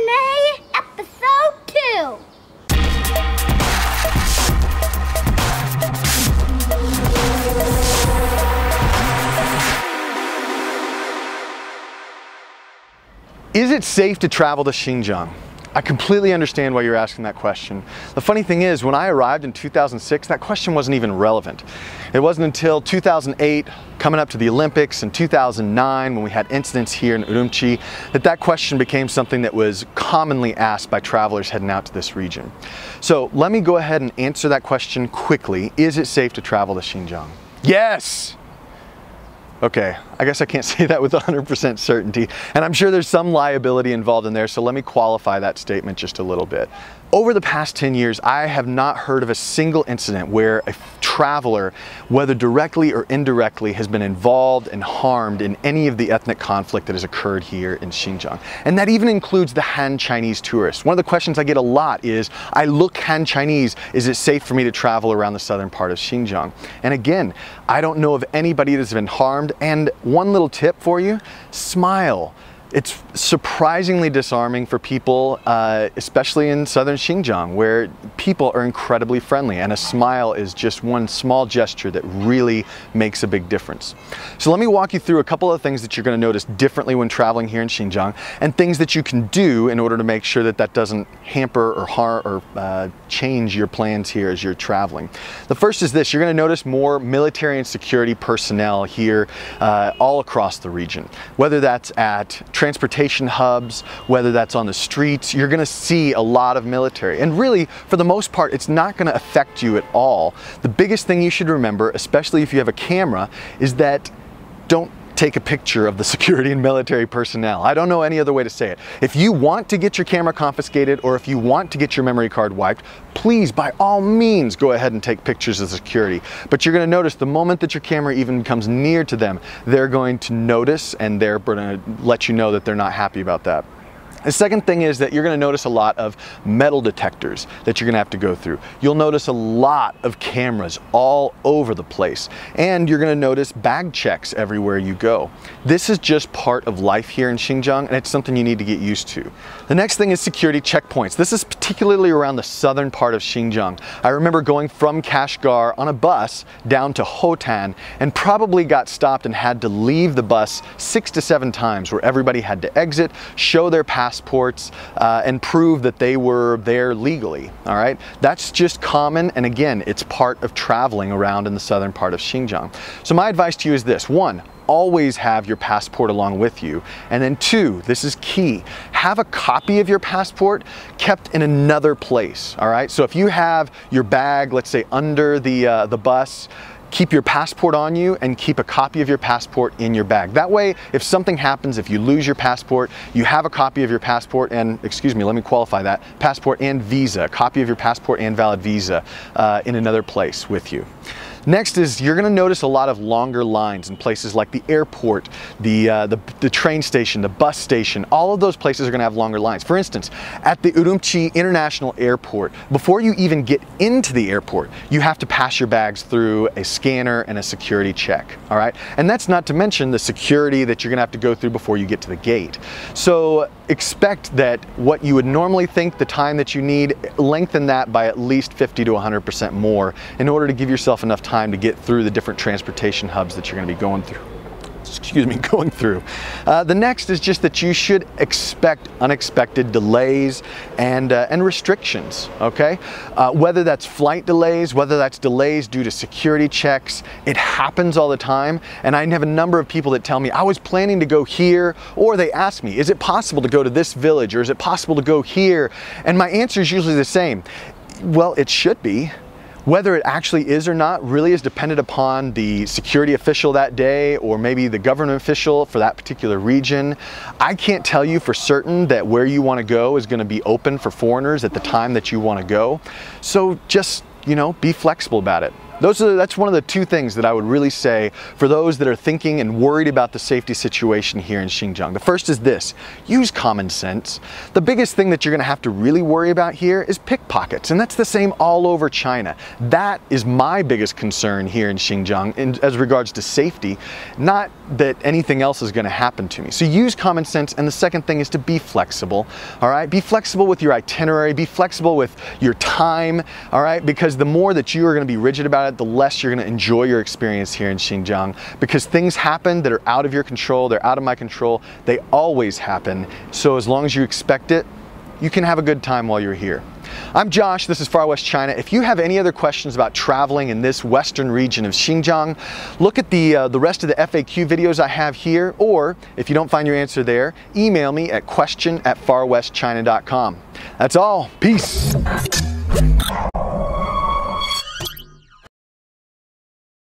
Q&A episode 2. Is it safe to travel to Xinjiang? I completely understand why you're asking that question. The funny thing is, when I arrived in 2006, that question wasn't even relevant. It wasn't until 2008, coming up to the Olympics, and 2009, when we had incidents here in Urumqi, that question became something that was commonly asked by travelers heading out to this region. So let me go ahead and answer that question quickly. Is it safe to travel to Xinjiang? Yes! Okay, I guess I can't say that with 100% certainty, and I'm sure there's some liability involved in there, so let me qualify that statement just a little bit. Over the past 10 years, I have not heard of a single incident where a traveler, whether directly or indirectly, has been involved and harmed in any of the ethnic conflict that has occurred here in Xinjiang. And that even includes the Han Chinese tourists. One of the questions I get a lot is, I look Han Chinese, is it safe for me to travel around the southern part of Xinjiang? And again, I don't know of anybody that's been harmed, and one little tip for you, smile. It's surprisingly disarming for people, especially in southern Xinjiang, where people are incredibly friendly, and a smile is just one small gesture that really makes a big difference. So let me walk you through a couple of things that you're going to notice differently when traveling here in Xinjiang, and things that you can do in order to make sure that that doesn't hamper or harm or change your plans here as you're traveling. The first is this: you're going to notice more military and security personnel here all across the region, whether that's at transportation hubs, whether that's on the streets. You're going to see a lot of military, and really, for the most part, it's not going to affect you at all. The biggest thing you should remember, especially if you have a camera, is that don't take a picture of the security and military personnel. I don't know any other way to say it. If you want to get your camera confiscated, or if you want to get your memory card wiped, please, by all means, go ahead and take pictures of the security. But you're going to notice the moment that your camera even comes near to them, they're going to notice, and they're going to let you know that they're not happy about that. The second thing is that you're going to notice a lot of metal detectors that you're going to have to go through. You'll notice a lot of cameras all over the place, and you're going to notice bag checks everywhere you go. This is just part of life here in Xinjiang, and it's something you need to get used to. The next thing is security checkpoints. This is particularly around the southern part of Xinjiang. I remember going from Kashgar on a bus down to Hotan, and probably got stopped and had to leave the bus 6 to 7 times, where everybody had to exit, show their passports, and prove that they were there legally. All right, that's just common, and again, it's part of traveling around in the southern part of Xinjiang. So my advice to you is this: 1, always have your passport along with you, and then 2, this is key, have a copy of your passport kept in another place. All right, so if you have your bag, let's say under the bus, keep your passport on you and keep a copy of your passport in your bag. That way, if something happens, if you lose your passport, you have a copy of your passport and, excuse me, let me qualify that, passport and visa, a copy of your passport and valid visa in another place with you. Next is, you're going to notice a lot of longer lines in places like the airport, the train station, the bus station. All of those places are going to have longer lines. For instance, at the Urumqi International Airport, before you even get into the airport, you have to pass your bags through a scanner and a security check. All right, and that's not to mention the security that you're going to have to go through before you get to the gate. So expect that what you would normally think the time that you need, lengthen that by at least 50 to 100% more in order to give yourself enough time to get through the different transportation hubs that you're going to be going through. The next is just that you should expect unexpected delays and restrictions, okay? Whether that's flight delays, whether that's delays due to security checks, it happens all the time. And I have a number of people that tell me, I was planning to go here, or they ask me, is it possible to go to this village, or is it possible to go here? And my answer is usually the same. Well, it should be. Whether it actually is or not really is dependent upon the security official that day, or maybe the government official for that particular region. I can't tell you for certain that where you want to go is going to be open for foreigners at the time that you want to go. So just, you know, be flexible about it. That's one of the two things that I would really say for those that are thinking and worried about the safety situation here in Xinjiang. The first is this: use common sense. The biggest thing that you're going to have to really worry about here is pickpockets, and that's the same all over China. That is my biggest concern here in Xinjiang as regards to safety, not that anything else is going to happen to me. So use common sense, and the second thing is to be flexible. All right, be flexible with your itinerary, be flexible with your time. All right, because the more that you are going to be rigid about it, the less you're going to enjoy your experience here in Xinjiang, because things happen that are out of your control, they're out of my control, they always happen. So as long as you expect it, you can have a good time while you're here. I'm Josh, this is Far West China. If you have any other questions about traveling in this western region of Xinjiang, look at the rest of the FAQ videos I have here, or if you don't find your answer there, email me at question@farwestchina.com. That's all. Peace.